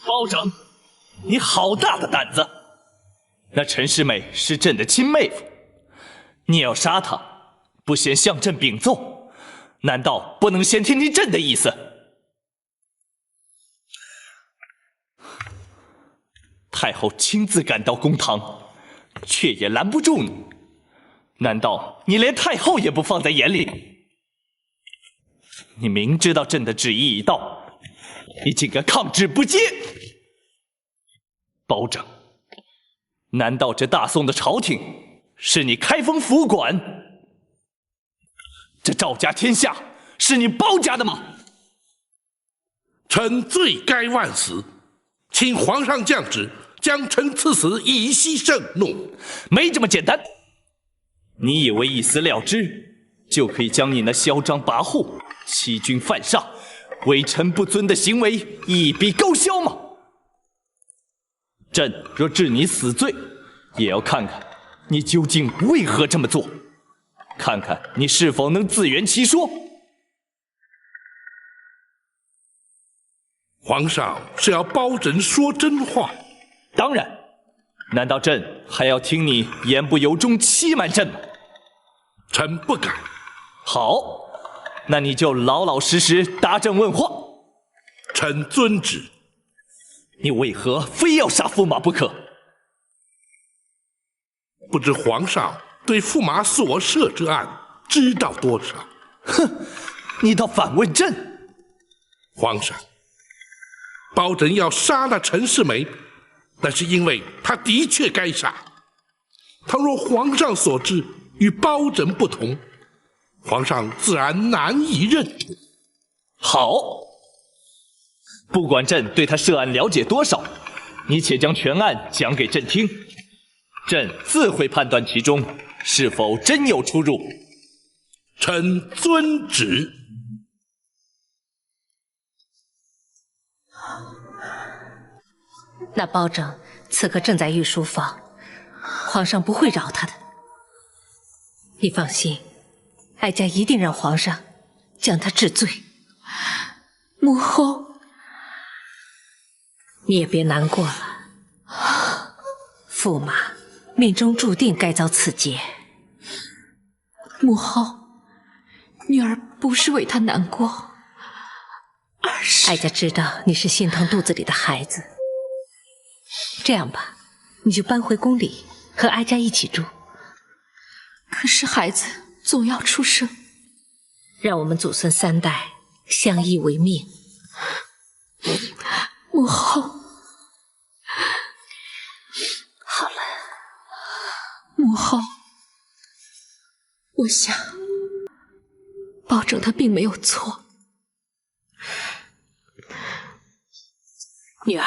包拯，你好大的胆子！那陈世美是朕的亲妹夫，你要杀她，不先向朕禀奏，难道不能先听听朕的意思？太后亲自赶到公堂，却也拦不住你，难道你连太后也不放在眼里？你明知道朕的旨意已到，你竟敢抗旨不接！包拯，难道这大宋的朝廷是你开封府管？这赵家天下是你包家的吗？臣罪该万死，请皇上降旨，将臣赐死，以息盛怒。没这么简单！你以为一死了之，就可以将你那嚣张跋扈、欺君犯上、为臣不尊的行为一笔勾销吗？朕若治你死罪，也要看看你究竟为何这么做，看看你是否能自圆其说。皇上是要包拯说真话？当然，难道朕还要听你言不由衷欺瞒朕吗？臣不敢。好，那你就老老实实答朕问话。臣遵旨。你为何非要杀驸马不可？不知皇上对驸马所涉之案知道多少？哼，你倒反问朕！皇上，包拯要杀那陈世美，那是因为他的确该杀。倘若皇上所知与包拯不同，皇上自然难以认同。好。不管朕对他涉案了解多少，你且将全案讲给朕听，朕自会判断其中是否真有出入。臣遵旨。那包拯此刻正在御书房，皇上不会饶他的。你放心，哀家一定让皇上将他治罪。母后，你也别难过了，驸马命中注定该遭此劫。母后，女儿不是为他难过，而是……哀家知道你是心疼肚子里的孩子。这样吧，你就搬回宫里和哀家一起住。可是孩子总要出生，让我们祖孙3代相依为命。母后，好了，母后，我想包拯他并没有错。女儿，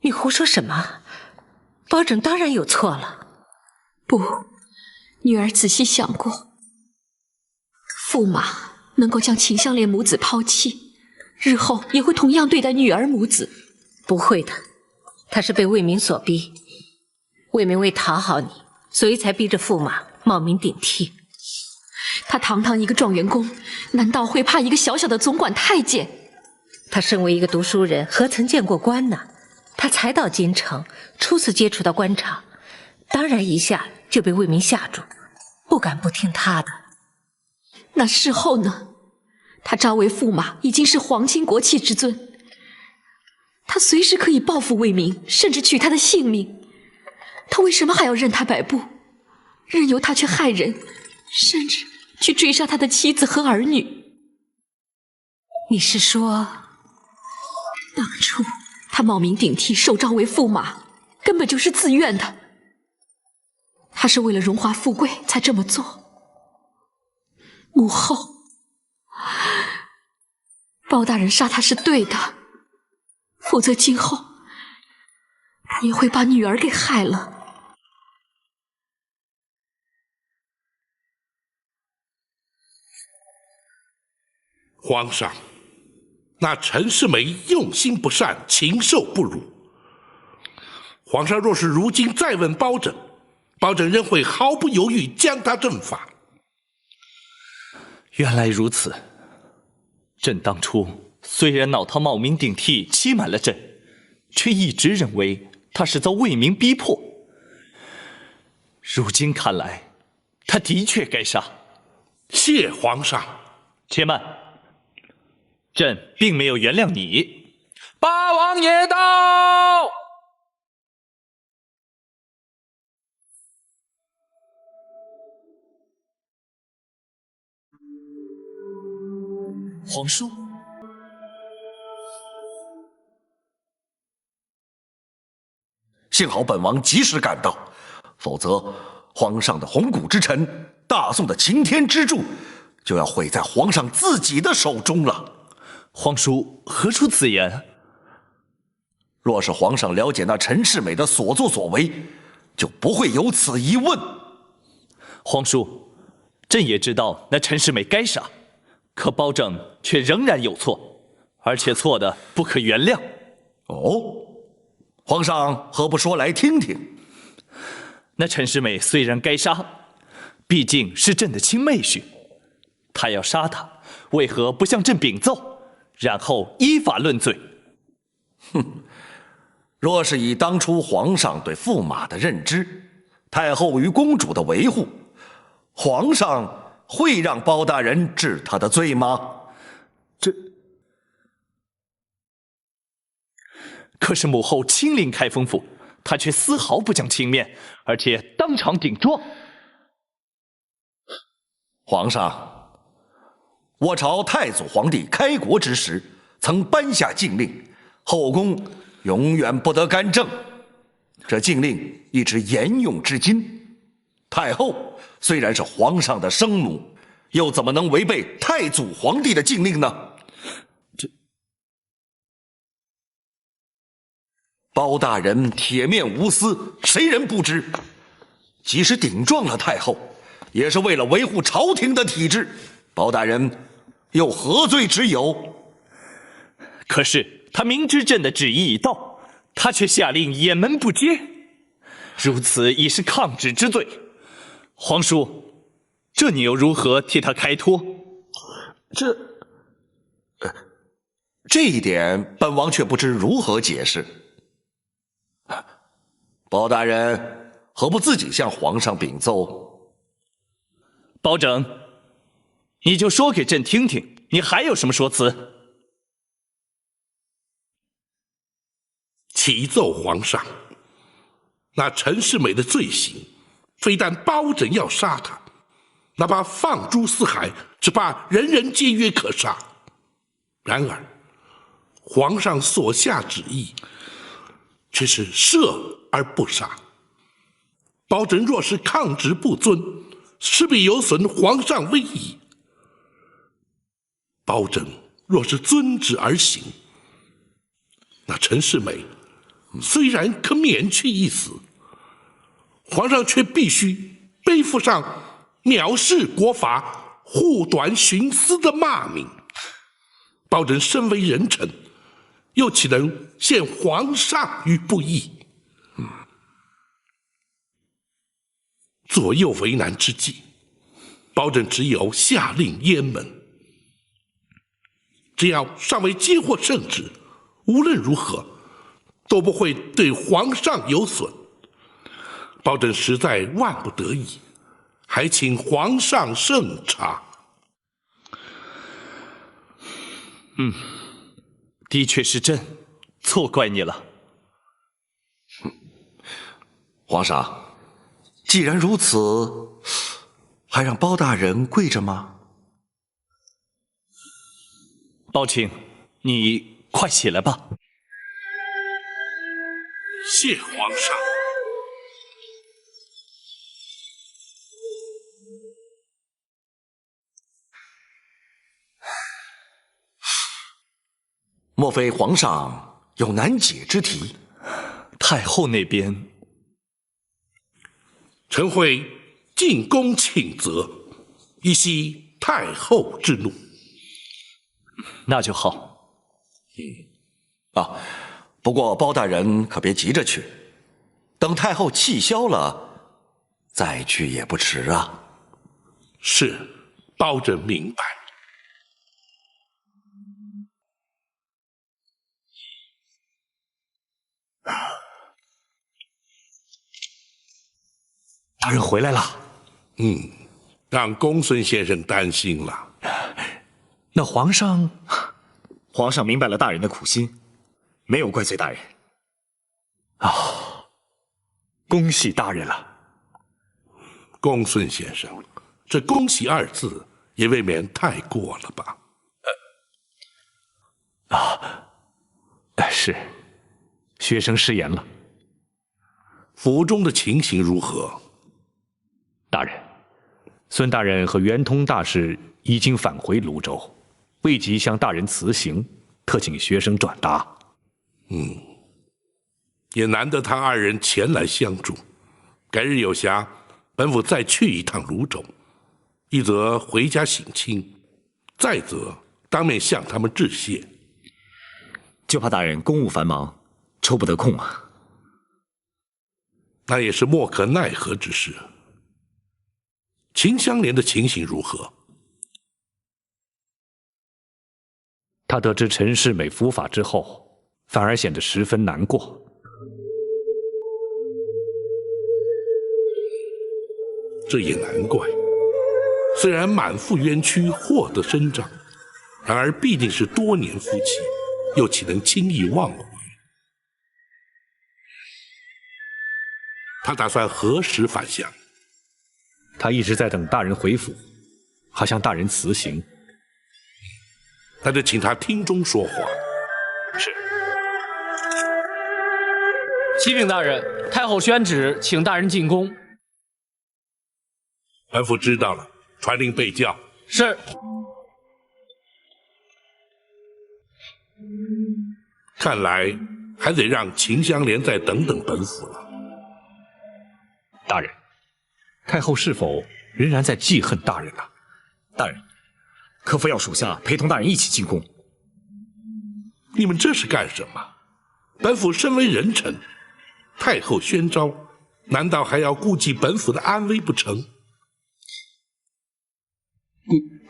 你胡说什么？包拯当然有错了。不，女儿仔细想过，驸马能够将秦香莲母子抛弃，日后也会同样对待女儿母子。不会的，他是被魏明所逼。魏明为讨好你，所以才逼着驸马冒名顶替。他堂堂一个状元公，难道会怕一个小小的总管太监？他身为一个读书人，何曾见过官呢？他才到京城，初次接触到官场，当然一下就被魏明吓住，不敢不听他的。那事后呢？他召为驸马，已经是皇亲国戚之尊，他随时可以报复魏明，甚至取他的性命。他为什么还要任他摆布，任由他去害人，甚至去追杀他的妻子和儿女？你是说，当初他冒名顶替，受召为驸马，根本就是自愿的。他是为了荣华富贵才这么做。母后，包大人杀他是对的，否则今后他也会把女儿给害了。皇上，那陈世美用心不善，禽兽不如。皇上若是如今再问包拯，包拯仍会毫不犹豫将他正法。原来如此，朕当初虽然脑汤冒名顶替欺瞒了朕，却一直认为他是遭魏明逼迫。如今看来，他的确该杀。谢皇上。且慢，朕并没有原谅你。八王爷到！皇叔，幸好本王及时赶到，否则皇上的红骨之臣，大宋的擎天之柱，就要毁在皇上自己的手中了。皇叔何出此言？若是皇上了解那陈世美的所作所为，就不会有此疑问。皇叔，朕也知道那陈世美该杀，可包拯却仍然有错，而且错的不可原谅。哦，皇上何不说来听听？那陈世美虽然该杀，毕竟是朕的亲妹婿，他要杀他，为何不向朕禀奏，然后依法论罪？哼，若是以当初皇上对驸马的认知，太后与公主的维护，皇上会让包大人治他的罪吗？可是母后亲临开封府，他却丝毫不讲情面，而且当场顶撞。皇上，我朝太祖皇帝开国之时，曾颁下禁令，后宫永远不得干政。这禁令一直沿用至今。太后虽然是皇上的生母，又怎么能违背太祖皇帝的禁令呢？包大人铁面无私，谁人不知？即使顶撞了太后，也是为了维护朝廷的体制。包大人又何罪之有？可是他明知朕的旨意已到，他却下令掩门不接，如此已是抗旨之罪。皇叔，这你又如何替他开脱？这一点本王却不知如何解释。包大人何不自己向皇上禀奏？包拯，你就说给朕听听，你还有什么说辞？启奏皇上，那陈世美的罪行，非但包拯要杀他，哪怕放诸四海，只怕人人皆曰可杀。然而，皇上所下旨意，却是赦而不杀。包拯若是抗旨不遵，势必有损皇上威仪。包拯若是遵旨而行，那陈世美虽然可免去一死，皇上却必须背负上藐视国法、护短徇私的骂名。包拯身为人臣，又岂能陷皇上于不义？左右为难之际，包拯只有下令阉门。只要尚未接获圣旨，无论如何都不会对皇上有损。包拯实在万不得已，还请皇上圣察。的确是朕错怪你了。皇上，既然如此，还让包大人跪着吗？包青，你快起来吧。谢皇上。莫非皇上有难解之题？太后那边，臣会进宫请责，以息太后之怒。那就好。不过包大人可别急着去，等太后气消了，再去也不迟啊。是，包拯明白。大人回来了。让公孙先生担心了。那皇上明白了大人的苦心，没有怪罪大人。恭喜大人了。公孙先生，这“恭喜”二字也未免太过了吧？是，学生失言了。府中的情形如何？大人，孙大人和圆通大使已经返回泸州，未及向大人辞行，特请学生转达。也难得他二人前来相助。改日有暇，本府再去一趟泸州，一则回家省亲，再则当面向他们致谢。就怕大人公务繁忙，抽不得空啊。那也是莫可奈何之事。秦香莲的情形如何？他得知陈世美伏法之后，反而显得十分难过。这也难怪，虽然满腹冤屈，获得伸张，然而毕竟是多年夫妻，又岂能轻易忘怀？他打算何时返乡？他一直在等大人回府，好向大人辞行。那就请他厅中说话。是。启禀大人，太后宣旨，请大人进宫。本府知道了，传令备轿。是。看来还得让秦香莲再等等本府了。大人，太后是否仍然在记恨大人呢？大人，可否要属下陪同大人一起进宫？你们这是干什么？本府身为人臣，太后宣召，难道还要顾及本府的安危不成？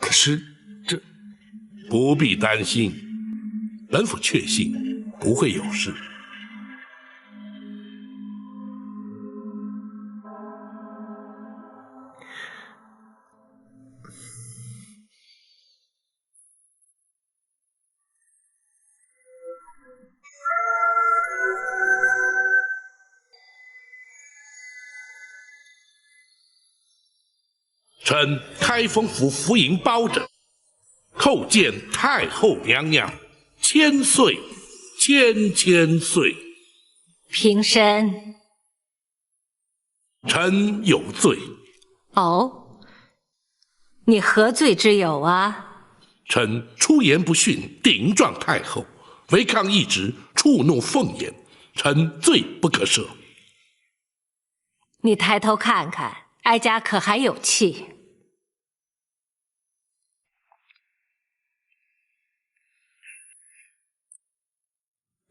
可是这不必担心，本府确信不会有事。臣开封府福营包拯，叩见太后娘娘，千岁，千岁。平身。臣有罪。哦，你何罪之有啊？臣出言不逊，顶撞太后，违抗懿旨，触怒凤颜，臣罪不可赦。你抬头看看，哀家可还有气？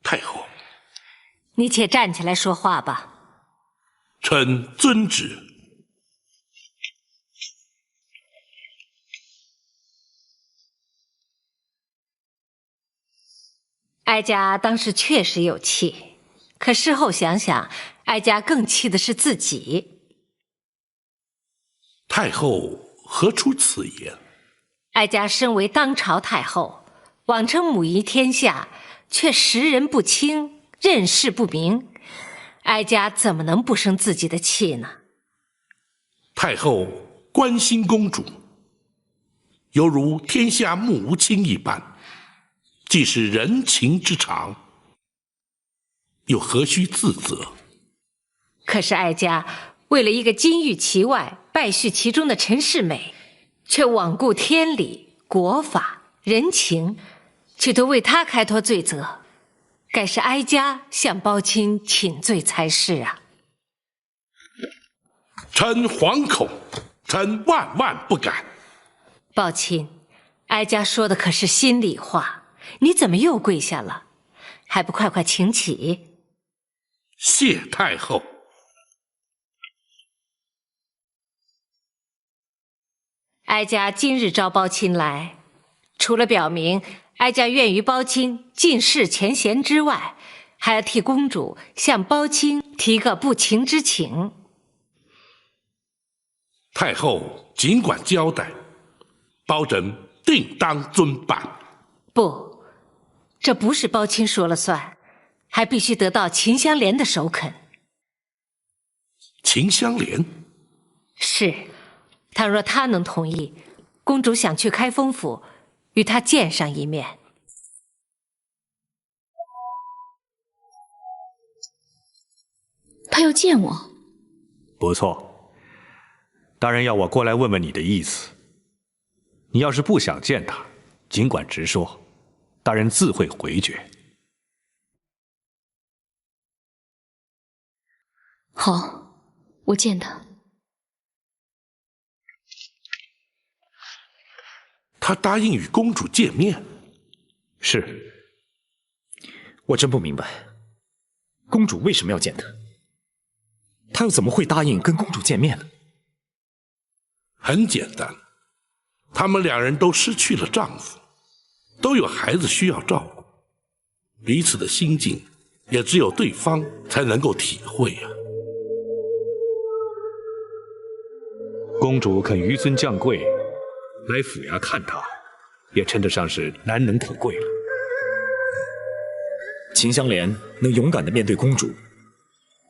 太后，你且站起来说话吧。臣遵旨。哀家当时确实有气，可事后想想，哀家更气的是自己。太后何出此言？哀家身为当朝太后，妄称母仪天下，却识人不清，认事不明，哀家怎么能不生自己的气呢？太后关心公主，犹如天下目无亲一般，既是人情之常，又何须自责？可是哀家为了一个金玉其外，败絮其中的陈世美，却罔顾天理、国法、人情，却都为他开脱罪责，该是哀家向包钦请罪才是啊！臣惶恐，臣万万不敢。包钦，哀家说的可是心里话，你怎么又跪下了？还不快快请起！谢太后。哀家今日召包钦来，除了表明哀家愿与包钦尽释前嫌之外，还要替公主向包钦提个不情之请。太后尽管交代，包拯定当遵办。不，这不是包钦说了算，还必须得到秦香莲的首肯。秦香莲？是，倘若她能同意，公主想去开封府与她见上一面。他要见我？不错，大人要我过来问问你的意思。你要是不想见他，尽管直说，大人自会回绝。好，我见他。他答应与公主见面。是，我真不明白，公主为什么要见他？他又怎么会答应跟公主见面呢？很简单，他们两人都失去了丈夫，都有孩子需要照顾，彼此的心境也只有对方才能够体会啊。公主肯纡尊降贵来府衙看他，也称得上是难能可贵了。秦香莲能勇敢地面对公主，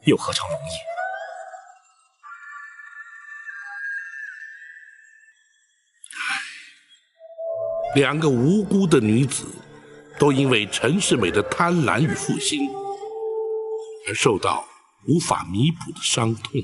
又何尝容易？两个无辜的女子，都因为陈世美的贪婪与负心，而受到无法弥补的伤痛。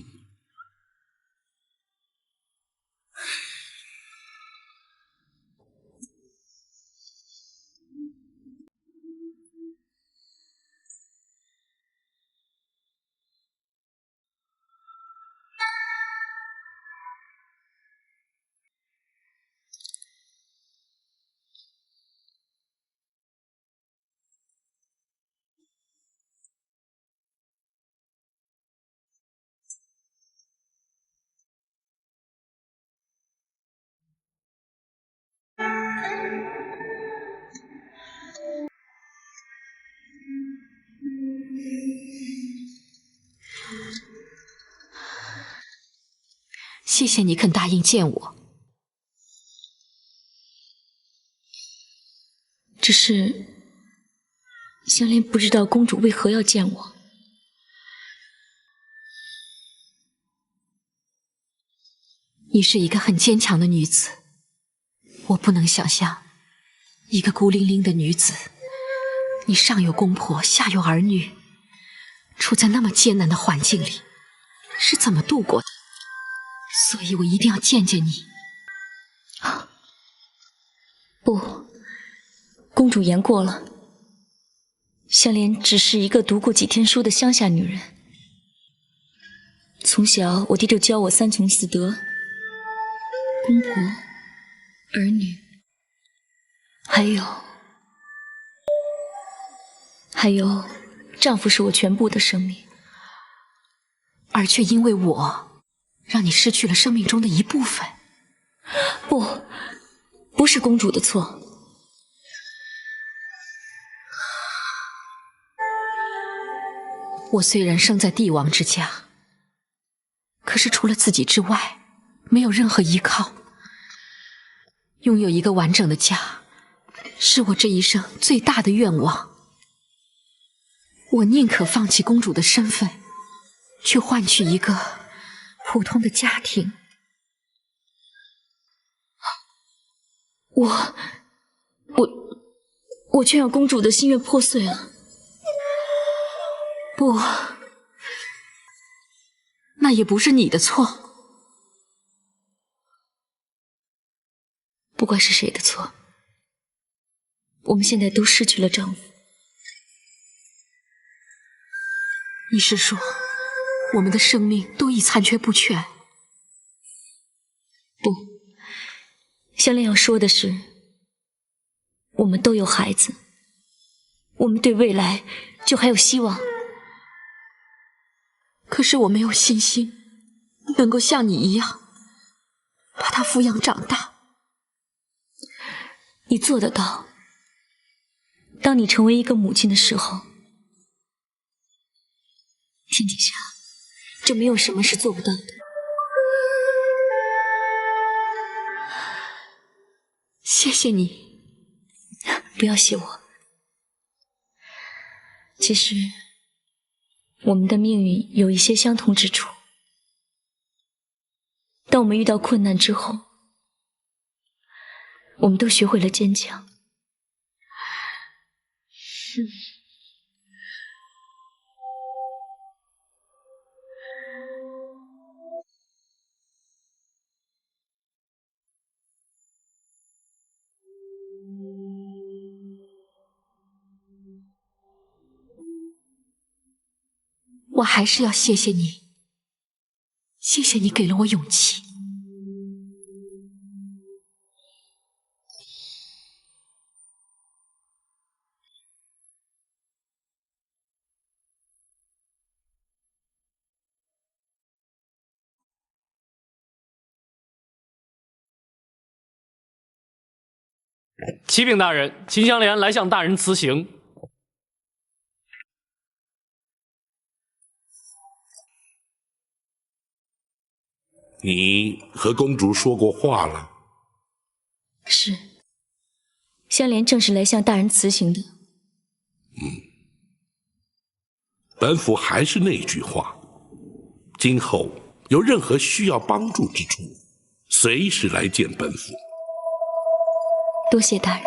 谢谢你肯答应见我，只是香莲不知道公主为何要见我。你是一个很坚强的女子，我不能想象一个孤零零的女子，你上有公婆，下有儿女，处在那么艰难的环境里，是怎么度过的。所以我一定要见见你。不，公主言过了，香莲只是一个读过几天书的乡下女人。从小我爹就教我三从四德，公婆、儿女，还有丈夫是我全部的生命，而却因为我让你失去了生命中的一部分。不是公主的错。我虽然生在帝王之家，可是除了自己之外，没有任何依靠。拥有一个完整的家，是我这一生最大的愿望。我宁可放弃公主的身份，去换取一个普通的家庭。我却让公主的心愿破碎了。不，那也不是你的错。不管是谁的错，我们现在都失去了丈夫。你是说，我们的生命都已残缺不全？不，香莲要说的是，我们都有孩子，我们对未来就还有希望。可是我没有信心能够像你一样把他抚养长大。你做得到。当你成为一个母亲的时候，天底下就没有什么是做不到的。谢谢你。不要谢我。其实，我们的命运有一些相同之处。当我们遇到困难之后，我们都学会了坚强。我还是要谢谢你，谢谢你给了我勇气。启禀大人，秦香莲来向大人辞行。你和公主说过话了？是，香莲正是来向大人辞行的。本府还是那句话，今后有任何需要帮助之处，随时来见本府。多谢大人，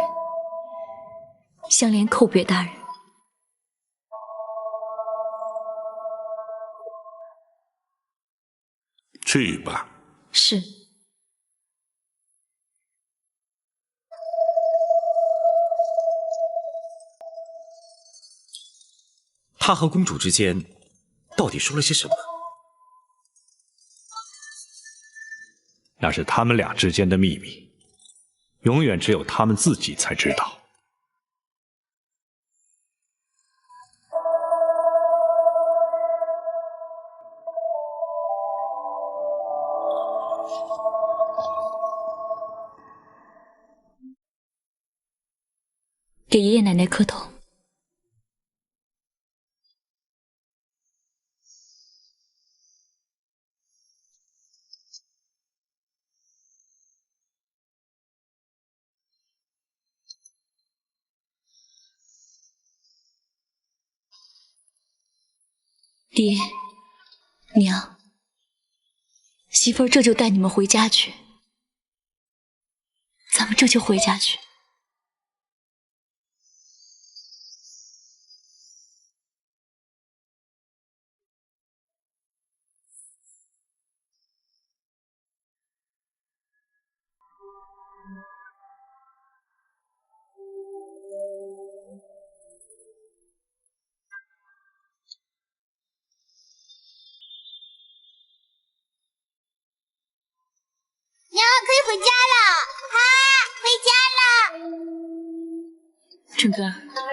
香莲叩别大人。去吧。是。他和公主之间到底说了些什么？那是他们俩之间的秘密，永远只有他们自己才知道。给爷爷奶奶磕头。爹，娘，媳妇儿这就带你们回家去，咱们这就回家去。娘，可以回家了！哈，回家了！春哥，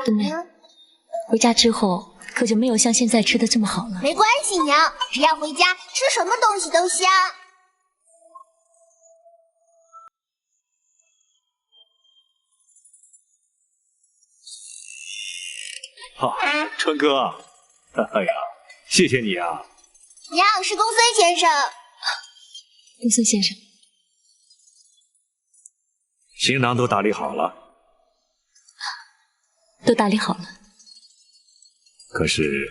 冬妹，回家之后可就没有像现在吃的这么好了。没关系，娘，只要回家，吃什么东西都香。春哥，哎呀，谢谢你啊！娘，是公孙先生。公孙先生，行囊都打理好了，都打理好了。可是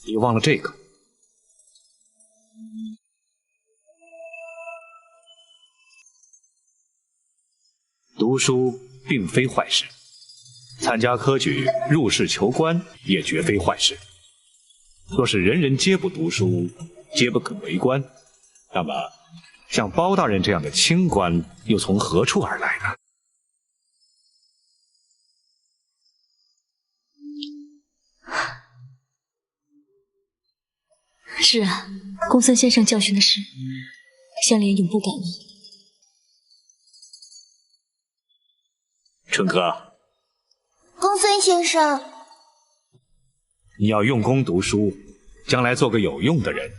你忘了这个。读书并非坏事，参加科举、入仕求官也绝非坏事。若是人人皆不读书，皆不可为官，那么像包大人这样的清官又从何处而来呢？是啊，公孙先生教训的是，香莲永不改忘。春哥，公孙先生，你要用功读书，将来做个有用的人，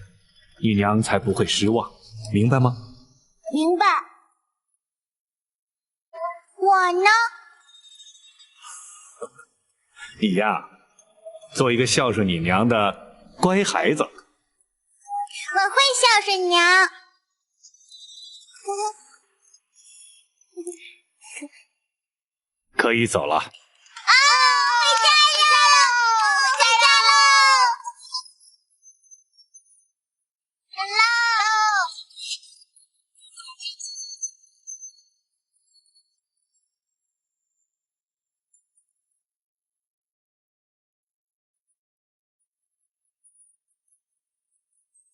姨娘才不会失望，明白吗？明白。我呢？你呀，做一个孝顺你娘的乖孩子。我会孝顺娘。可以走了。回家喽！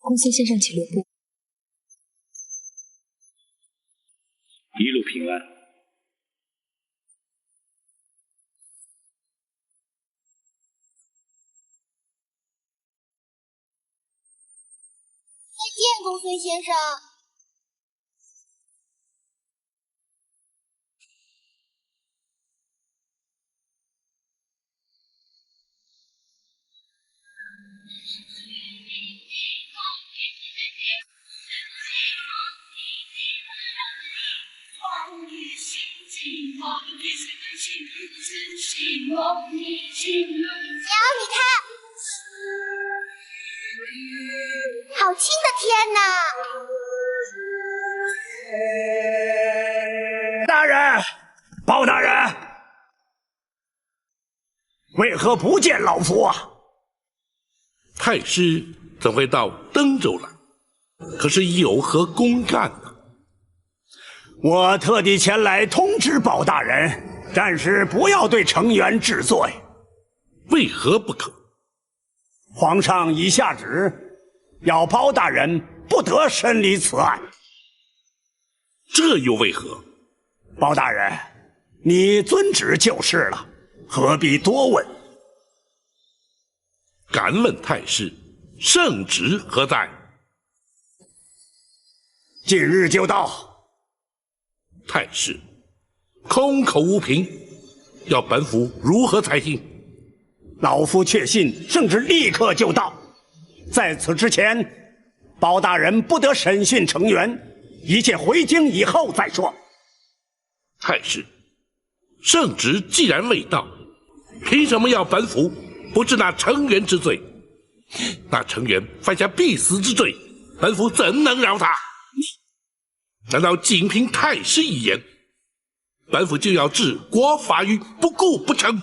公孙先生，请留步。一路平安。再见，公孙先生。瞧你看，好清的天呐！大人，包大人，为何不见老夫啊？太师怎会到登州来？可是有何公干呢？我特地前来通知包大人，暂时不要对成员治罪。为何不可？皇上已下旨，要包大人不得审理此案。这又为何？包大人，你遵旨就是了，何必多问？敢问太师，圣旨何在？近日就到。太师，空口无凭，要本府如何才行？老夫确信圣旨立刻就到。在此之前，包大人不得审讯成员，一切回京以后再说。太师，圣旨既然未到，凭什么要本府不治那成员之罪？那成员犯下必死之罪，本府怎能饶他？难道仅凭太师一言，本府就要置国法于不顾不成？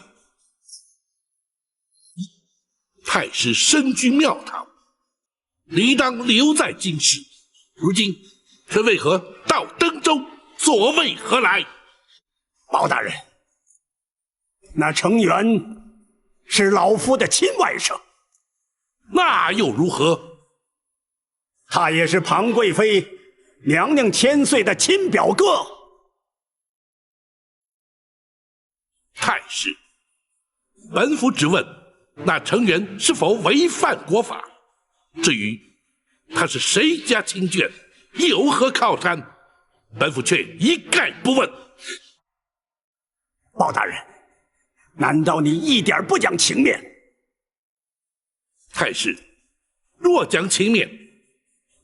太师身居庙堂，理当留在京师，如今却为何到登州？所谓何来？包大人，那成员是老夫的亲外甥，那又如何？他也是庞贵妃娘娘千岁的亲表哥。太师，本府只问那成员是否违反国法，至于他是谁家亲眷，有何靠山，本府却一概不问。包大人，难道你一点不讲情面？太师，若讲情面，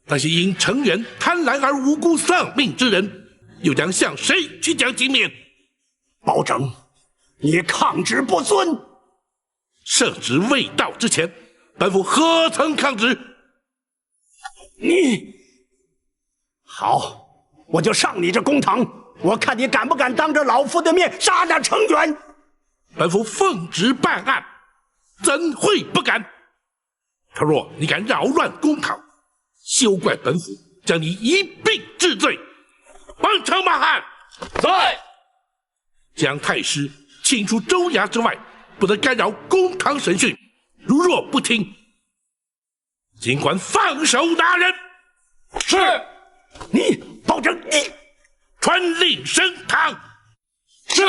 那些因成员贪婪而无辜丧命之人，又将向谁去讲情面？包拯，你抗旨不遵。圣旨未到之前，本府何曾抗旨？你好，我就上你这公堂，我看你敢不敢当着老夫的面杀那成员。本府奉旨办案，怎会不敢？倘若你敢扰乱公堂，休怪本府将你一并治罪。王承马汉在，将太师请出州衙之外，不得干扰公堂审讯。如若不听，尽管放手拿人。是。你包拯，你传令升堂。是。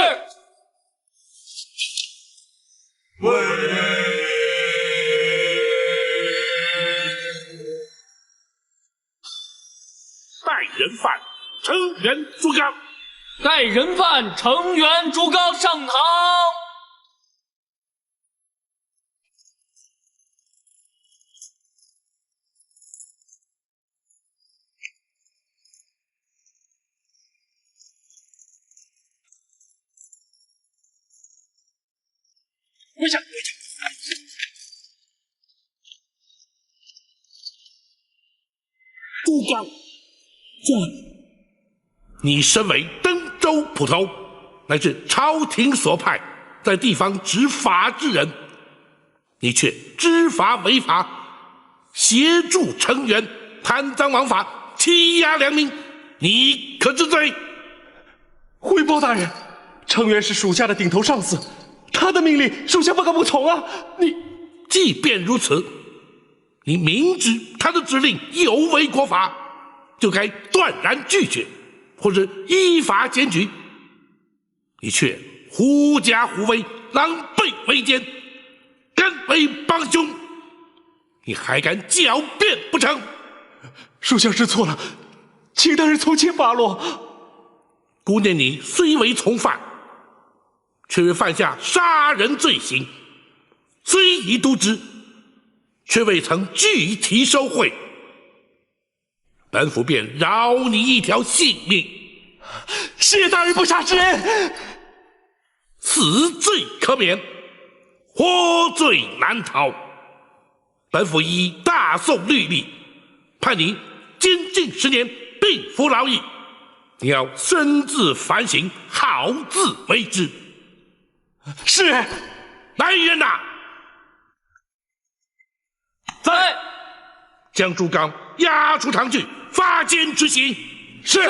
带人犯成员朱刚，带人犯成员朱刚上堂。跪下！朱刚，你身为登州捕头，乃是朝廷所派在地方执法之人，你却知法违法，协助成员贪赃枉法，欺压良民，你可知罪？回包大人，成员是属下的顶头上司，他的命令属下不敢不从啊！即便如此，你明知他的指令有违国法，就该断然拒绝，或是依法检举。你却狐假虎威，狼狈为奸，甘为帮凶，你还敢狡辩不成？属下知错了，请大人从轻发落。姑念你虽为从犯，却未犯下杀人罪行，虽已渎职，却未曾具体收贿，本府便饶你一条性命。谢大人不杀之恩，此罪可免，活罪难逃。本府依大宋律例，判你监禁10年，并服劳役。你要深自反省，好自为之。是。来人呐！在。将朱刚押出堂去，发监执行。是。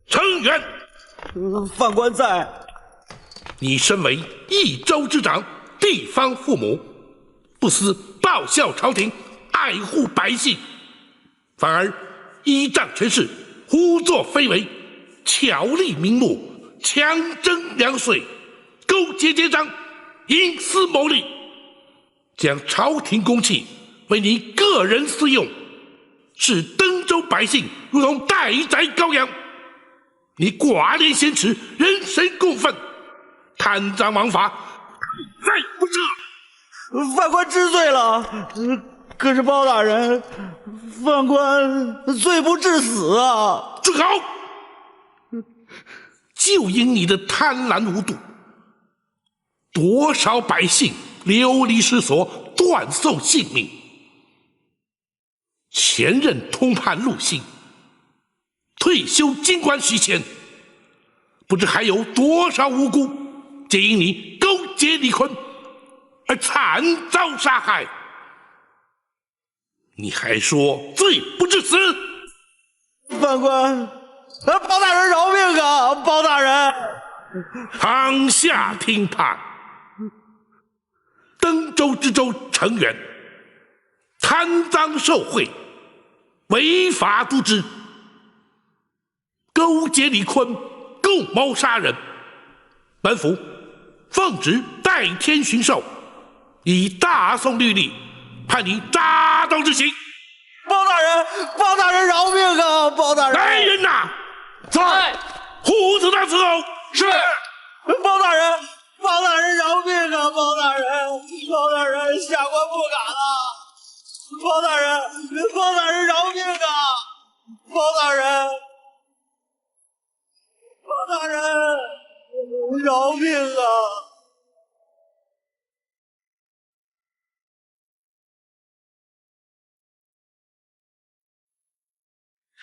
成员，犯官在。你身为一州之长，地方父母，不思报效朝廷，爱护百姓，反而依仗权势，胡作非为，巧立名目，强征粮税，勾结奸商，营私谋利，将朝廷公器为你个人私用，视登州百姓如同待宰羔羊。你寡廉鲜耻，人神共愤，贪赃枉法，再不赦。犯官知罪了，可是包大人，犯官罪不至死啊！住口！就因你的贪婪无度，多少百姓流离失所，断送性命。前任通判陆逊，退休京官许谦，不知还有多少无辜，皆因你勾结李坤而惨遭杀害。你还说罪不至死？犯官，包大人饶命啊！包大人，堂下听判。登州知州成员贪赃受贿，违法渎职，勾结李坤，共谋杀人。本府奉旨代天巡狩，以大宋律例判你扎刀执行。包大人饶命啊！包大人，来人呐！在。胡子大伺候。是。包大人饶命啊！包大人，下官不敢了。包大人饶命啊！包大人饶命啊！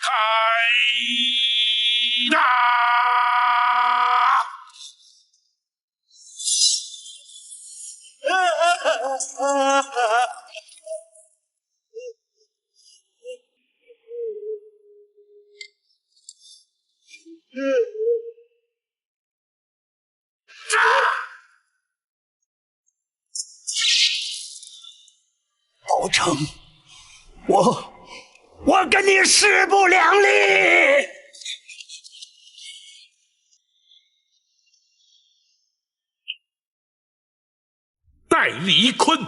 开打！包拯，我跟你势不两立。带李坤，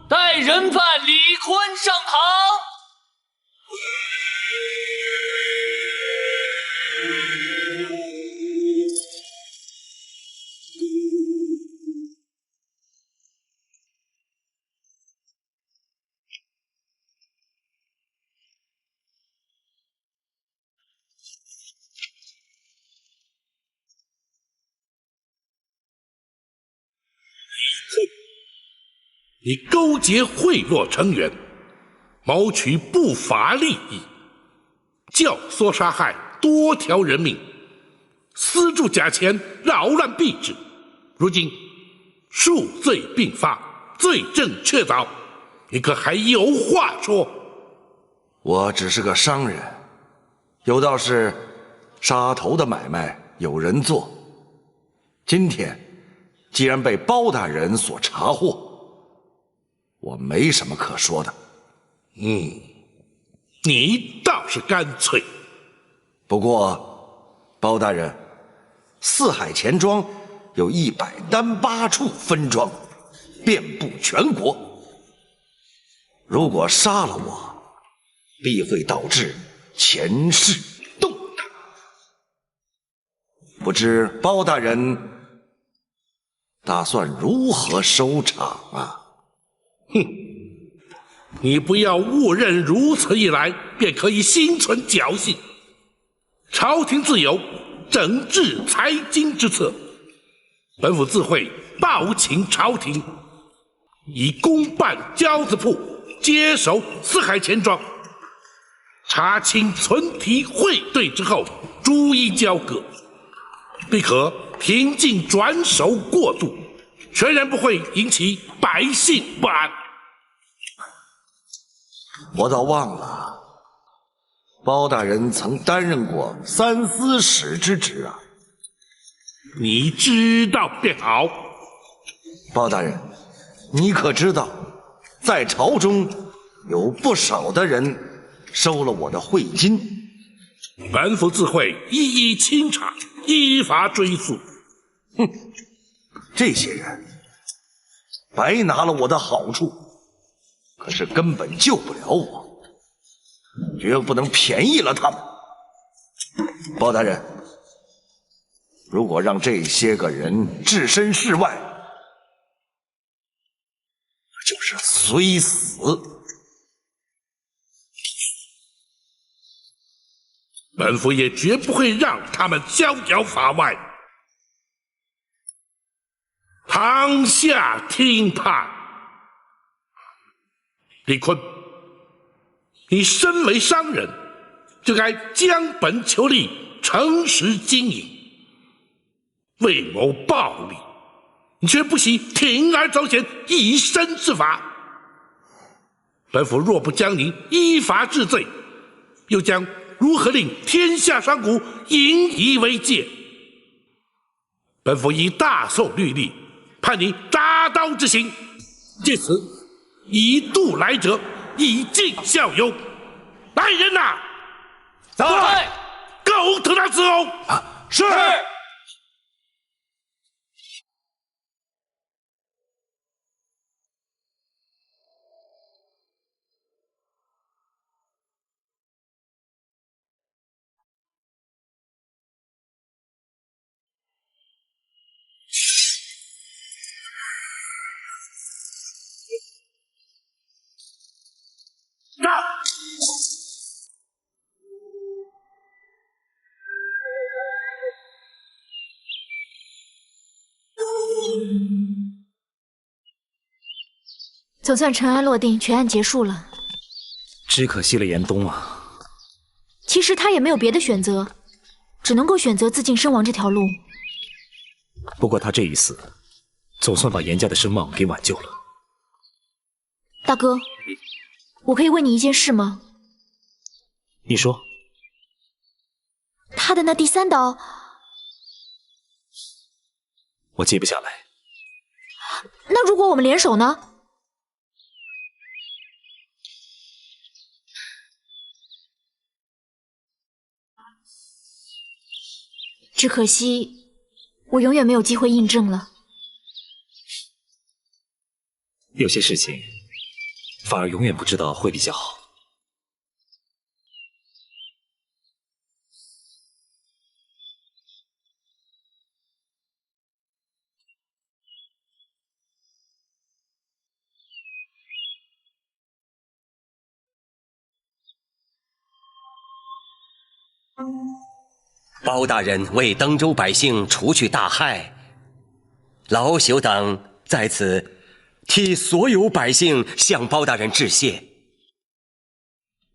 带人犯李坤上堂。你勾结贿赂成员，谋取不法利益，教唆杀害多条人命，私铸假钱，扰乱币制。如今数罪并罚，罪证确凿，你可还有话说？我只是个商人，有道是杀头的买卖有人做。今天既然被包大人所查获，我没什么可说的。你倒是干脆。不过，包大人，四海钱庄有108处分庄，遍布全国。如果杀了我，必会导致钱市动荡。不知包大人打算如何收场啊？你不要误认如此一来便可以心存侥幸。朝廷自有整治财经之策，本府自会报请朝廷，以公办交子铺接手四海钱庄，查清存题汇兑之后，逐一交割，必可平静转手过渡，全然不会引起百姓不安。我倒忘了，包大人曾担任过三司使之职啊。你知道便好。包大人，你可知道，在朝中有不少的人收了我的贿金？本府自会一一清查，依法追诉。这些人白拿了我的好处，可是根本救不了我，绝不能便宜了他们。包大人，如果让这些个人置身事外，就是虽死。本府也绝不会让他们逍遥法外。堂下听判。李坤，你身为商人，就该将本求利，诚实经营。为谋暴利，你却不惜铤而走险，以身试法。本府若不将您依法治罪，又将如何令天下商贾引以为戒？本府以大宋律例判你铡刀之刑，借此以度来者，以儆效尤。来人呐！在！狗头他伺候。是。总算尘埃落定，全案结束了。只可惜了严冬啊。其实他也没有别的选择，只能够选择自尽身亡这条路。不过他这一死，总算把严家的声望给挽救了。大哥，我可以问你一件事吗？你说。他的那第三刀，我接不下来。那如果我们联手呢？只可惜，我永远没有机会印证了。有些事情，反而永远不知道会比较好。包大人为登州百姓除去大害，老朽等在此替所有百姓向包大人致谢。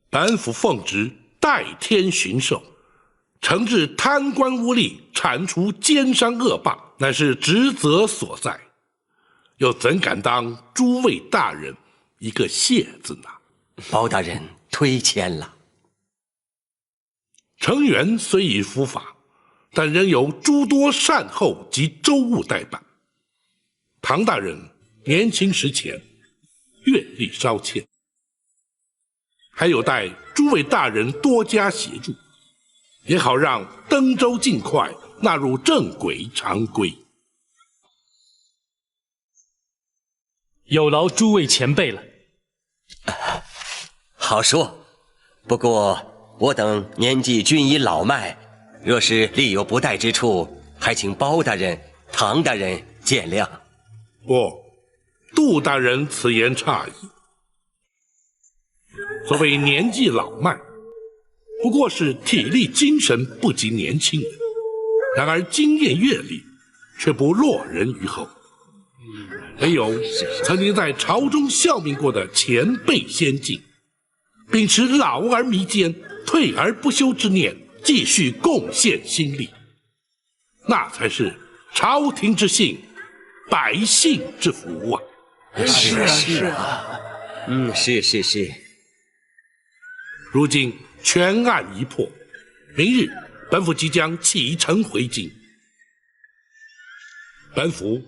本府奉旨代天巡狩，惩治贪官污吏，铲除奸商恶霸，乃是职责所在，又怎敢当诸位大人一个谢字呢？包大人推谦了。成员虽已伏法，但仍有诸多善后及州务待办。唐大人年轻时浅，阅历稍欠，还有待诸位大人多加协助，也好让登州尽快纳入正轨常规。有劳诸位前辈了。好说，不过我等年纪均已老迈，若是力有不逮之处，还请包大人、唐大人见谅。不，杜大人此言差矣。所谓年纪老迈，不过是体力精神不及年轻人，然而经验阅历却不落人于后。唯有曾经在朝中效命过的前辈先进，秉持老而弥坚、退而不休之念，继续贡献心力，那才是朝廷之幸，百姓之福啊！是啊，是。如今全案已破，明日本府即将启程回京，本府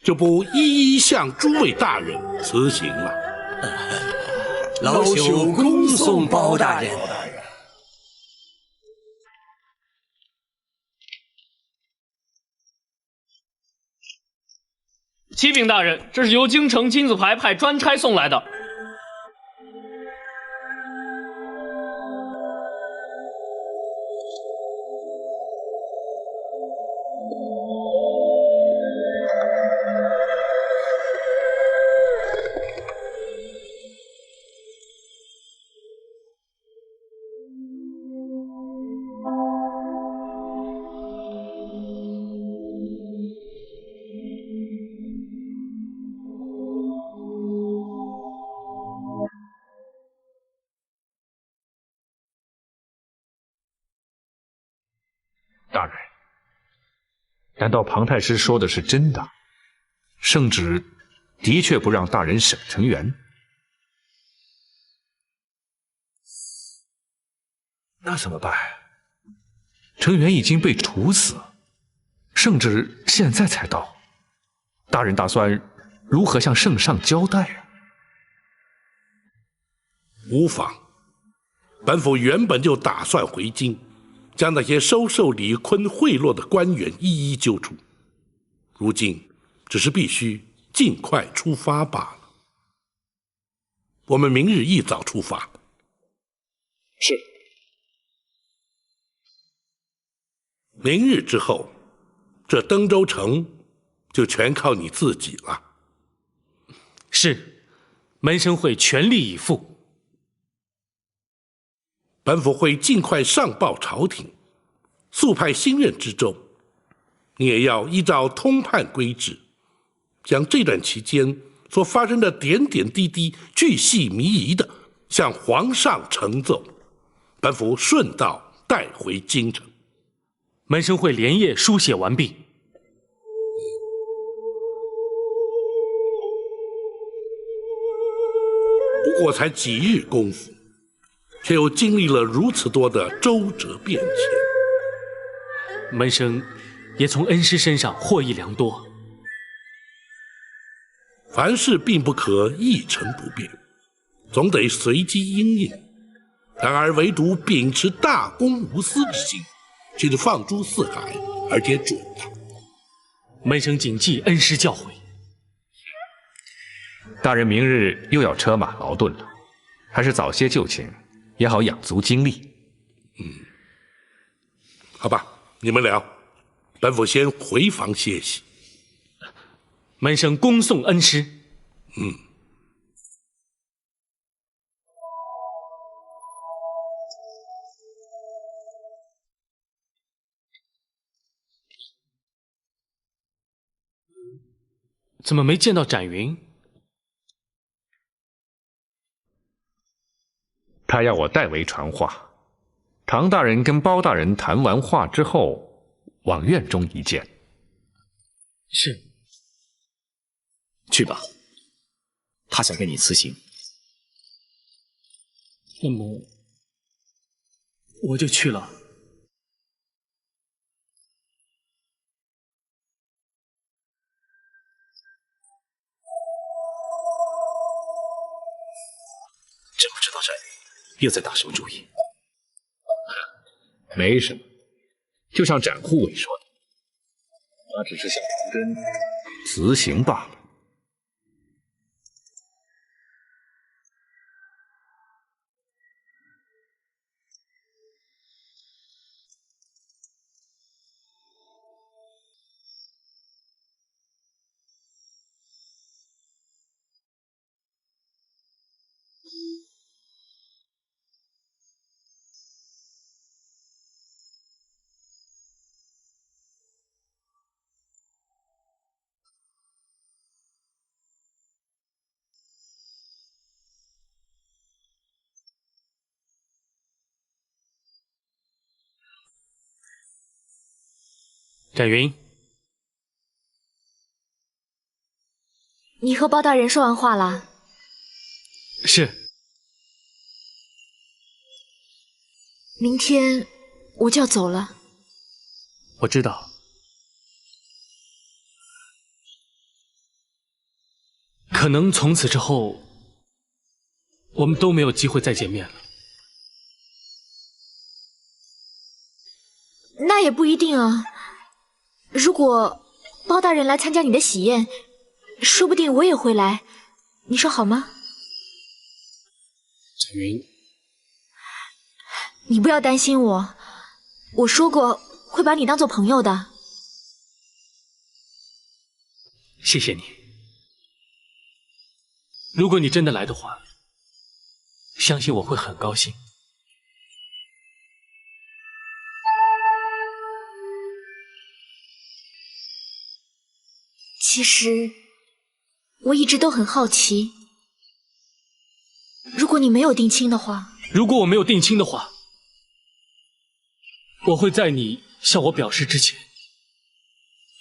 就不一一向诸位大人辞行了。老朽恭送包大人。启禀大人，这是由京城金字牌派专差送来的。大人，难道庞太师说的是真的？圣旨的确不让大人审成员？那怎么办？成员已经被处死，圣旨现在才到，大人打算如何向圣上交代啊？无妨，本府原本就打算回京，将那些收受李坤贿赂的官员一一揪出，如今只是必须尽快出发罢了。我们明日一早出发。是。明日之后，这登州城就全靠你自己了。是，门生会全力以赴。本府会尽快上报朝廷，速派新任知州。你也要依照通判规制，将这段期间所发生的点点滴滴巨细靡遗的向皇上呈奏，本府顺道带回京城。门生会连夜书写完毕。不过才几日功夫，却又经历了如此多的周折变迁，门生也从恩师身上获益良多。凡事并不可一成不变，总得随机因应。然而唯独秉持大公无私之心，却是放诸四海，而且准的。门生谨记恩师教诲。大人明日又要车马劳顿了，还是早些就寝，也好养足精力。好吧，你们聊，本府先回房歇息。门生恭送恩师。怎么没见到展云？他要我代为传话，唐大人跟包大人谈完话之后，往院中一见。是。去吧，他想跟你辞行。那么，我就去了。真不知道展云又在打什么主意。没什么，就像展护卫说的，他只是向唐真辞行罢了。展云，你和包大人说完话了？是。明天我就要走了。我知道。可能从此之后，我们都没有机会再见面了。那也不一定啊。如果包大人来参加你的喜宴，说不定我也会来，你说好吗？展云，你不要担心我，我说过会把你当做朋友的。谢谢你。如果你真的来的话，相信我会很高兴。其实我一直都很好奇，如果你没有定亲的话，如果我没有定亲的话，我会在你向我表示之前，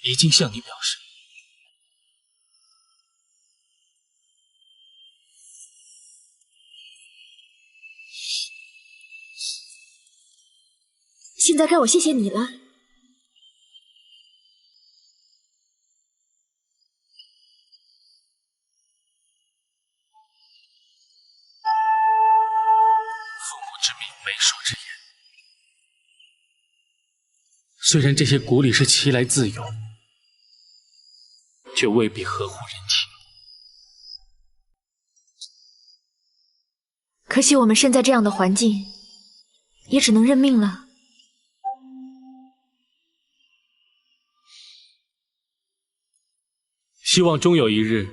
已经向你表示。现在该我谢谢你了。之命，媒妁之言。虽然这些古礼是其来自有，却未必合乎人情。可惜我们身在这样的环境，也只能认命了。希望终有一日，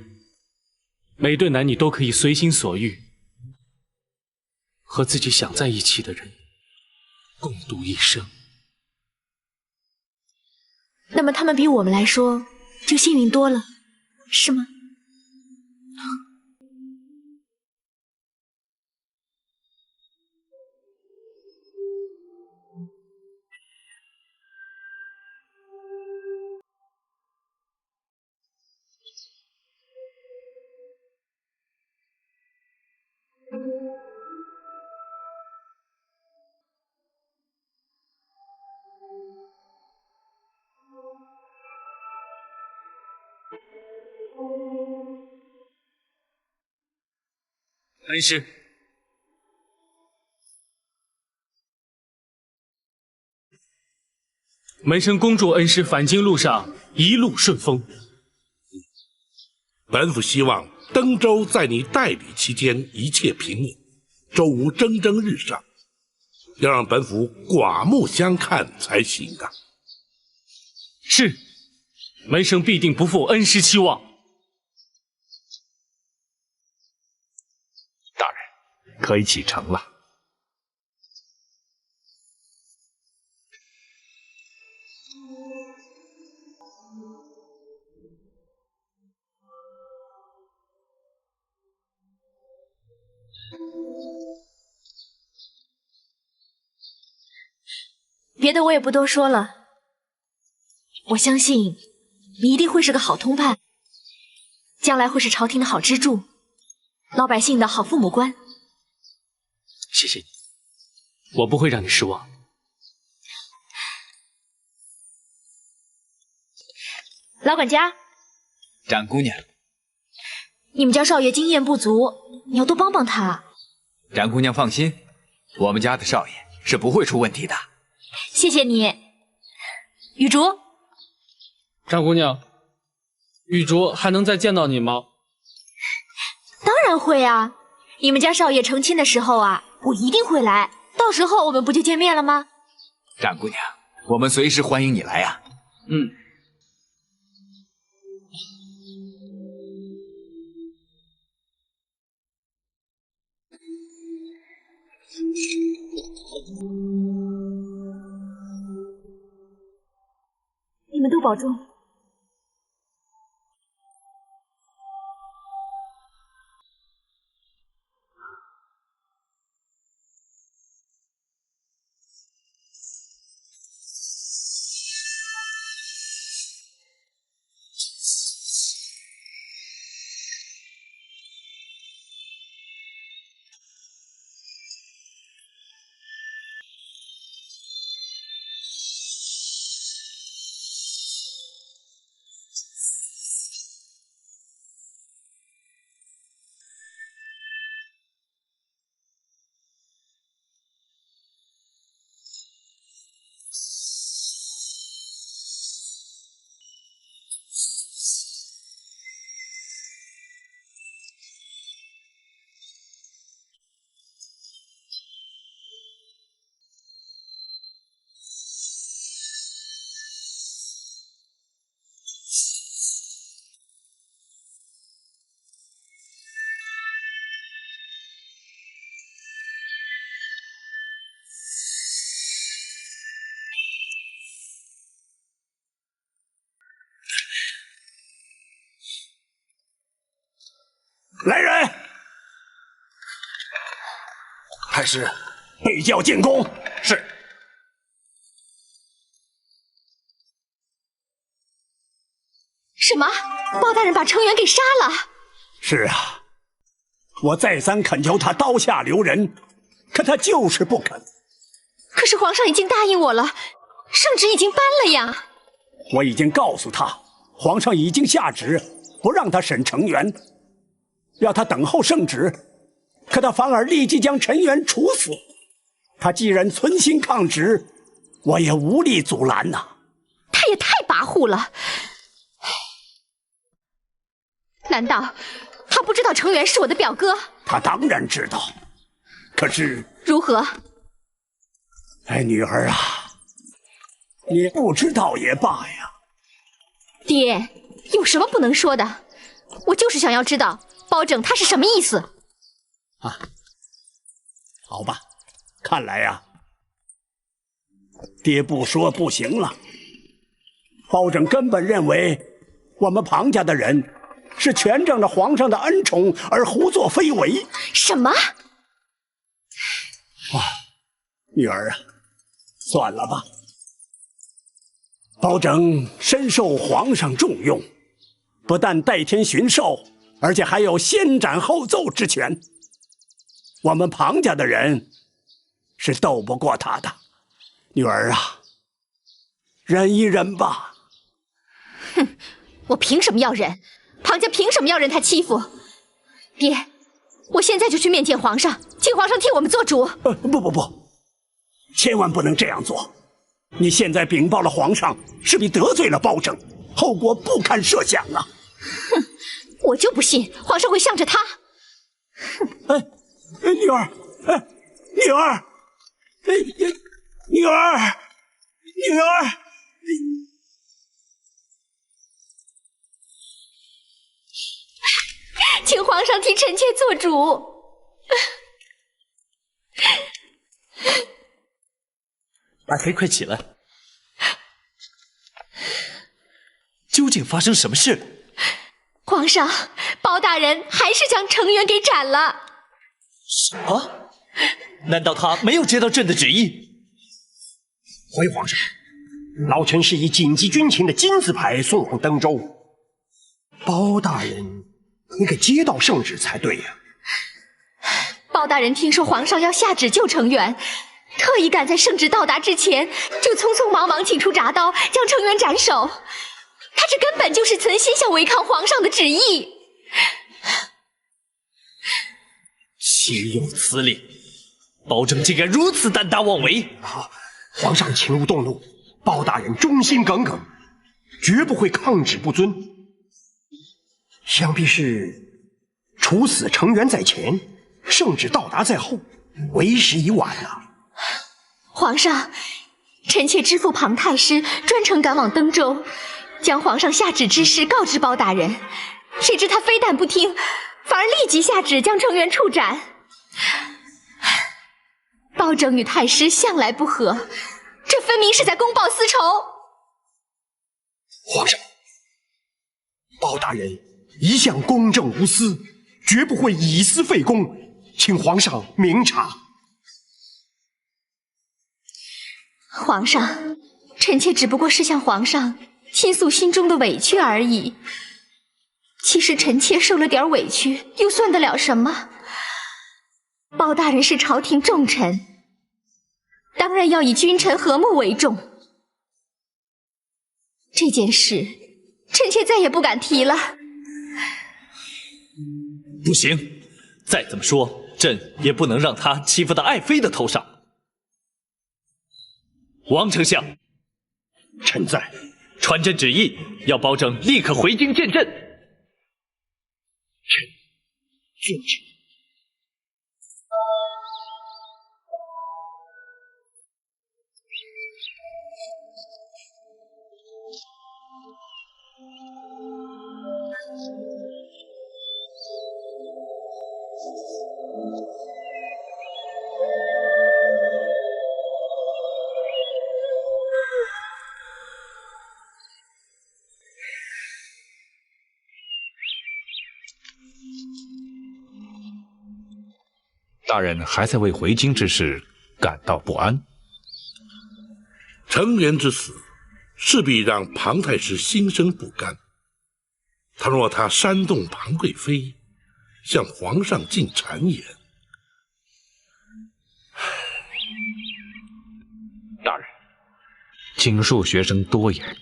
每对男女都可以随心所欲，和自己想在一起的人共度一生。那么他们比我们来说就幸运多了，是吗？恩师，门生恭祝恩师返京路上一路顺风。本府希望登州在你代理期间一切平稳，周无蒸蒸日上，要让本府刮目相看才行啊！是，门生必定不负恩师期望。大人，可以启程了。别的我也不多说了。我相信你一定会是个好通判，将来会是朝廷的好支柱，老百姓的好父母官。谢谢你，我不会让你失望。老管家，展姑娘，你们家少爷经验不足，你要多帮帮他。展姑娘放心，我们家的少爷是不会出问题的。谢谢你，雨竹。张姑娘，玉竹还能再见到你吗？当然会啊！你们家少爷成亲的时候啊，我一定会来。到时候我们不就见面了吗？展姑娘，我们随时欢迎你来呀。嗯。你们都保重。来人！太师，被叫进宫。是。什么？包大人把程元给杀了？是啊，我再三恳求他刀下留人，可他就是不肯。可是皇上已经答应我了，圣旨已经颁了呀。我已经告诉他，皇上已经下旨不让他审程元。要他等候圣旨，可他反而立即将陈元处死。他既然存心抗旨，我也无力阻拦呐。他也太跋扈了！难道他不知道程元是我的表哥？他当然知道，可是如何？哎，女儿啊，你不知道也罢呀。爹，有什么不能说的？我就是想要知道。包拯他是什么意思？啊，好吧，看来呀，爹不说不行了。包拯根本认为我们庞家的人是全仗着皇上的恩宠而胡作非为。什么？哇，女儿啊，算了吧。包拯深受皇上重用，不但代天巡狩，而且还有先斩后奏之权。我们庞家的人是斗不过他的。女儿啊，忍一忍吧。哼，我凭什么要忍？庞家凭什么要任他欺负？爹，我现在就去面见皇上，请皇上替我们做主。不，千万不能这样做。你现在禀报了皇上，势必得罪了包拯，后果不堪设想啊！哼，我就不信皇上会向着他。女儿，女儿，女儿，请皇上替臣妾做主。阿飞，快起来！究竟发生什么事？皇上，包大人还是将程元给斩了。什么？难道他没有接到朕的旨意？回皇上，老臣是以紧急军情的金字牌送往登州，包大人应该接到圣旨才对呀。包大人听说皇上要下旨救成员，特意赶在圣旨到达之前，就匆匆忙忙请出铡刀，将成员斩首。他这根本就是存心想违抗皇上的旨意。岂有此理！包拯竟敢如此胆大妄为！皇上请勿动怒，包大人忠心耿耿，绝不会抗旨不遵。想必是处死成员在前，圣旨到达在后，为时已晚了。皇上，臣妾支付庞太师专程赶往登州，将皇上下旨之事告知包大人，谁知他非但不听，反而立即下旨将成员处斩。包拯与太师向来不和，这分明是在公报私仇。皇上，包大人一向公正无私，绝不会以私废公，请皇上明察。皇上，臣妾只不过是向皇上倾诉心中的委屈而已。其实臣妾受了点委屈，又算得了什么？包大人是朝廷重臣，当然要以君臣和睦为重。这件事，臣妾再也不敢提了。不行，再怎么说，朕也不能让他欺负到爱妃的头上。王丞相，臣在。传朕旨意，要包拯立刻回京见朕。臣遵旨。大人还在为回京之事感到不安。成员之死，势必让庞太师心生不甘。倘若他煽动庞贵妃，向皇上进谗言，大人，请恕学生多言。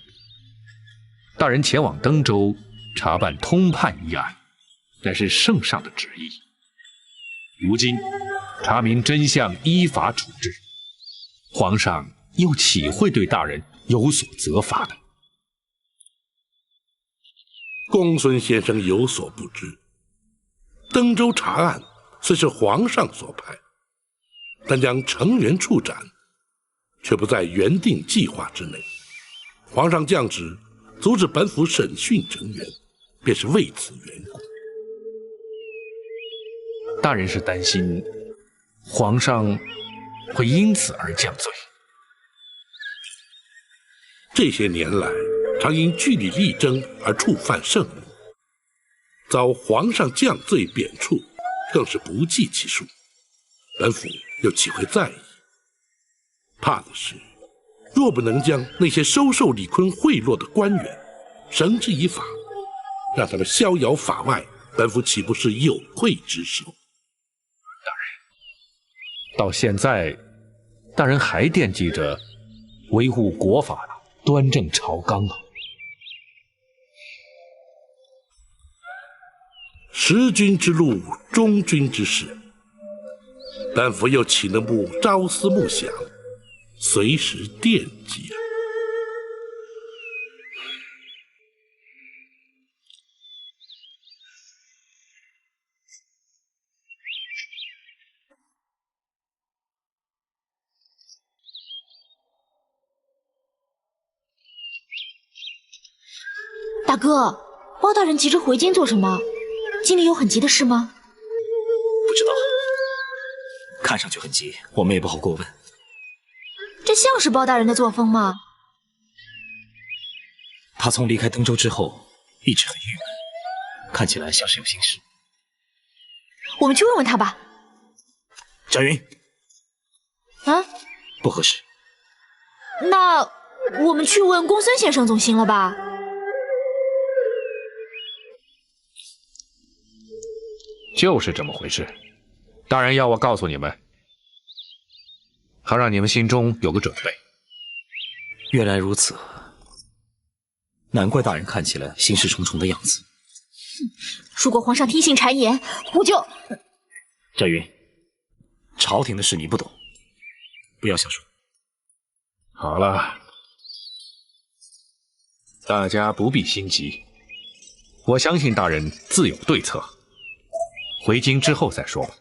大人前往登州查办通判一案，乃是圣上的旨意。如今查明真相，依法处置，皇上又岂会对大人有所责罚呢？公孙先生有所不知，登州查案虽是皇上所派，但将成员处斩，却不在原定计划之内。皇上降旨阻止本府审讯成员，便是为此缘故。大人是担心皇上会因此而降罪。这些年来，常因据理力争而触犯圣明，遭皇上降罪贬黜，更是不计其数。本府又岂会在意？怕的是，若不能将那些收受李坤贿赂的官员绳之以法，让他们逍遥法外，本府岂不是有愧之首？到现在，大人还惦记着维护国法，端正朝纲啊！识君之路，忠君之事，本府又岂能不朝思暮想，随时惦记啊？大哥，包大人急着回京做什么？京里有很急的事吗？不知道，看上去很急，我们也不好过问。这像是包大人的作风吗？他从离开登州之后，一直很郁闷，看起来像是有心事。我们去问问他吧。翟云，啊？不合适。那我们去问公孙先生总行了吧？就是这么回事。大人要我告诉你们，好让你们心中有个准备。原来如此，难怪大人看起来心事重重的样子。如果皇上听信谗言，我就……翟云，朝廷的事你不懂，不要瞎说。好了，大家不必心急，我相信大人自有对策。回京之后再说吧。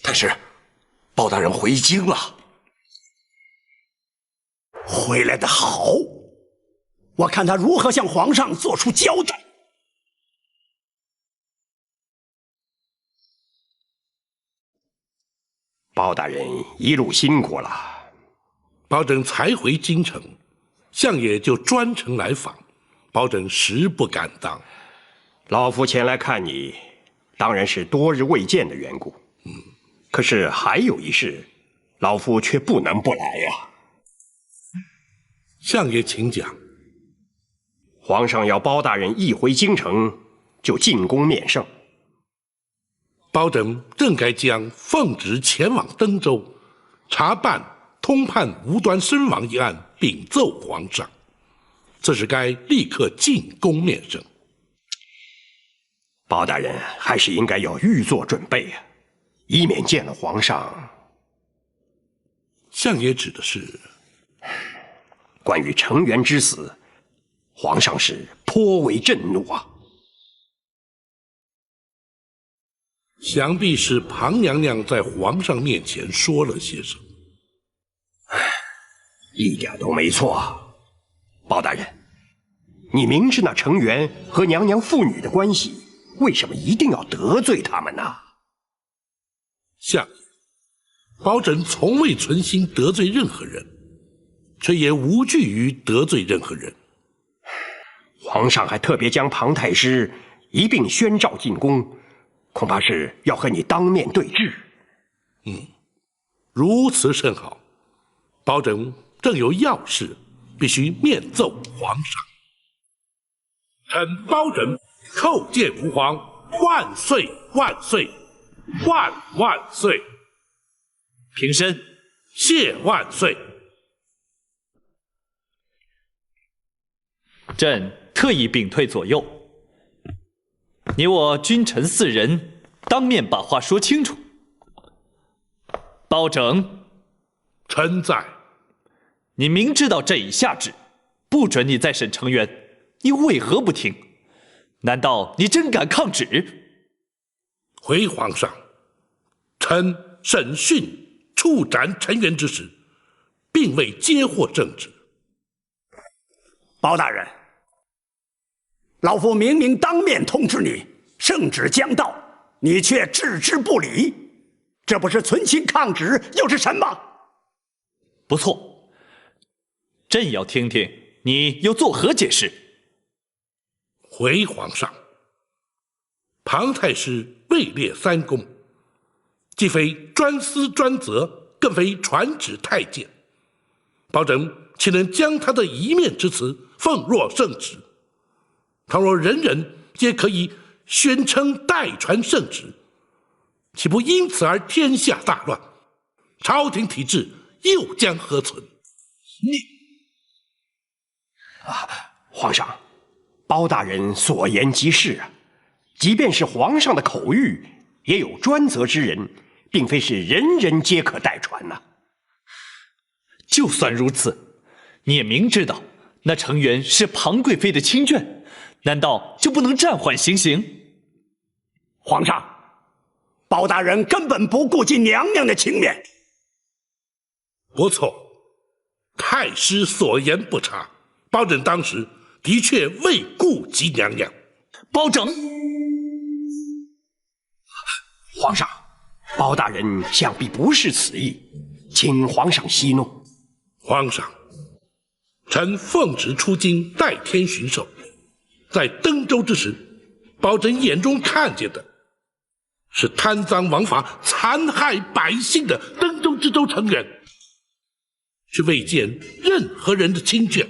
太师，包大人回京了。回来的好，我看他如何向皇上做出交代。包大人一路辛苦了。包拯才回京城，相爷就专程来访，包拯实不敢当。老夫前来看你，当然是多日未见的缘故。可是还有一事，老夫却不能不来呀。相爷请讲。皇上要包大人一回京城就进宫面圣。包拯正该将奉旨前往登州，查办通判无端身亡一案，禀奏皇上。这是该立刻进宫面圣。包大人还是应该要预做准备呀，以免见了皇上。相爷指的是关于程元之死，皇上是颇为震怒啊。想必是庞娘娘在皇上面前说了些什么。一点都没错。包大人，你明知那程元和娘娘父女的关系，为什么一定要得罪他们呢？相爷，包拯从未存心得罪任何人，却也无惧于得罪任何人。皇上还特别将庞太师一并宣召进宫，恐怕是要和你当面对质。如此甚好。包拯正有要事，必须面奏皇上。臣包拯叩见吾皇，万岁万岁万万岁！平身，谢万岁！朕特意屏退左右，你我君臣四人当面把话说清楚。包拯，臣在。你明知道朕已下旨，不准你再审程元，你为何不听？难道你真敢抗旨？回皇上，臣审讯处斩程元之时，并未接获圣旨。包大人，老夫明明当面通知你，圣旨将到，你却置之不理，这不是存心抗旨又是什么？不错。朕要听听你又作何解释。回皇上，庞太师位列三公，既非专司专责，更非传旨太监，包拯岂能将他的一面之词奉若圣旨？倘若人人皆可以宣称代传圣旨，岂不因此而天下大乱？朝廷体制又将何存？皇上，包大人所言极是啊。即便是皇上的口谕，也有专责之人，并非是人人皆可代传呐。就算如此，你也明知道那程元是庞贵妃的亲眷，难道就不能暂缓行刑？皇上，包大人根本不顾及娘娘的情面。不错，太师所言不差。包拯当时的确未顾及娘娘。包拯，皇上，包大人想必不是此意，请皇上息怒。皇上，臣奉旨出京代天巡狩，在登州之时，包拯眼中看见的是贪赃枉法、残害百姓的登州知州成员，却未见任何人的亲眷。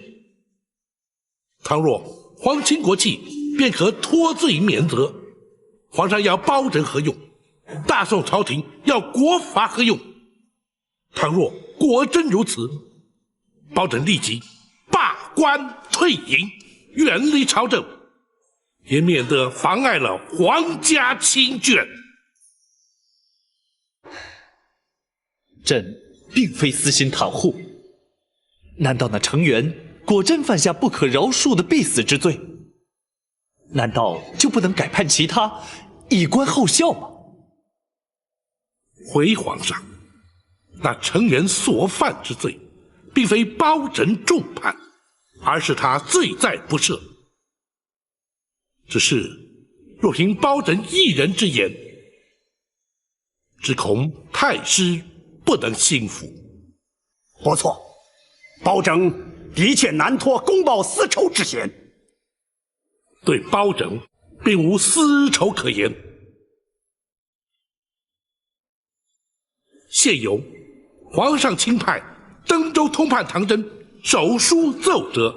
倘若皇亲国戚，便可脱罪免责。皇上要包拯何用？大宋朝廷要国法何用？倘若果真如此，包拯立即罢官退隐，远离朝政，也免得妨碍了皇家亲眷。朕并非私心袒护，难道那成员果真犯下不可饶恕的必死之罪？难道就不能改判其他，以观后效吗？回皇上，那成员所犯之罪，并非包拯重判，而是他罪在不赦。只是若凭包拯一人之言，只恐太师不能心服。不错，包拯的确难脱公报私仇之嫌。对包拯并无私仇可言。现有皇上钦派登州通判唐真手书奏折，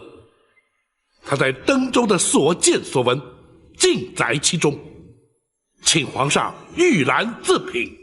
他在登州的所见所闻尽载其中，请皇上御览自评。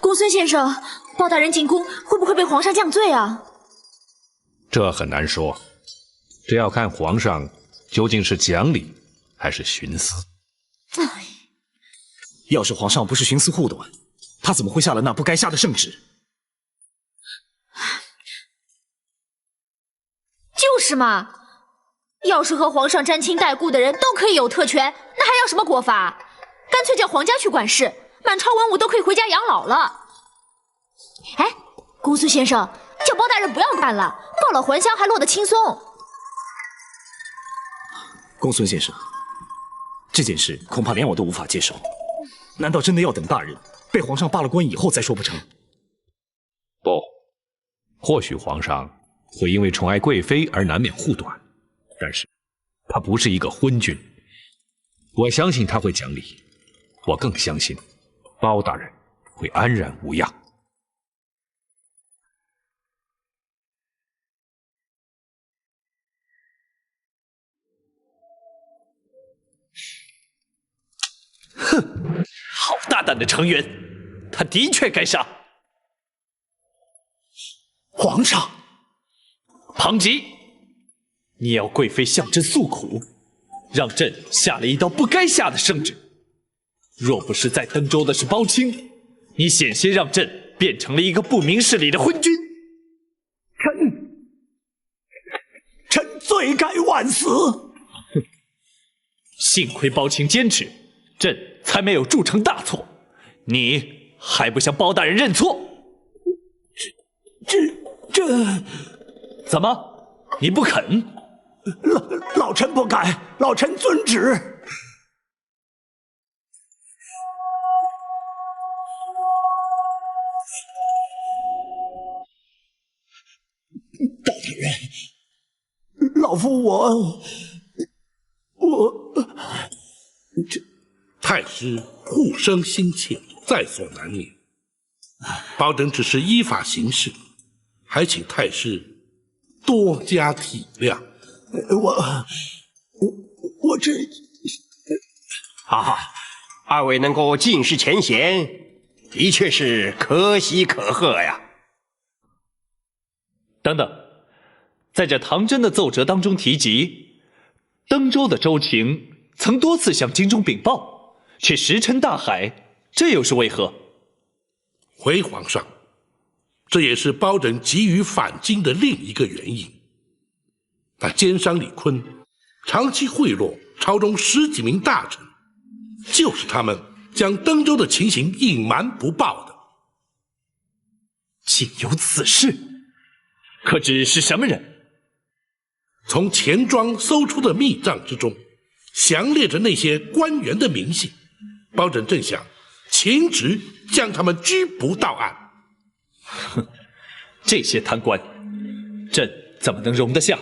公孙先生，包大人进宫会不会被皇上降罪啊？这很难说，这要看皇上究竟是讲理还是徇私。要是皇上不是徇私护短，他怎么会下了那不该下的圣旨？就是嘛，要是和皇上沾亲带故的人都可以有特权，那还要什么国法？干脆叫皇家去管事，满朝文武都可以回家养老了。哎，公孙先生，叫包大人不要干了，告老还乡还落得轻松。公孙先生，这件事恐怕连我都无法接受。难道真的要等大人被皇上罢了官以后再说不成？不，或许皇上会因为宠爱贵妃而难免护短，但是他不是一个昏君。我相信他会讲理，我更相信包大人会安然无恙。哼，好大胆的成员，他的确该杀。皇上，庞吉，你要贵妃向朕诉苦，让朕下了一道不该下的圣旨。若不是在登州的是包青，你险些让朕变成了一个不明事理的昏君。臣罪该万死。幸亏包青坚持，朕才没有铸成大错。你还不向包大人认错？这怎么？你不肯？老臣不敢，老臣遵旨。大大人，老夫我这太师护生心切，在所难免。包拯只是依法行事，还请太师多加体谅。我这……哈，二位能够尽释前嫌，的确是可喜可贺呀。等等，在这唐真的奏折当中提及，登州的州情曾多次向京中禀报，却石沉大海，这又是为何？回皇上，这也是包拯急于返京的另一个原因。那奸商李坤长期贿赂朝中10几名大臣，就是他们将登州的情形隐瞒不报的。竟有此事，可知是什么人？从钱庄搜出的密账之中，详列着那些官员的名姓。包拯正想请旨将他们拘捕到案。哼，这些贪官，朕怎么能容得下？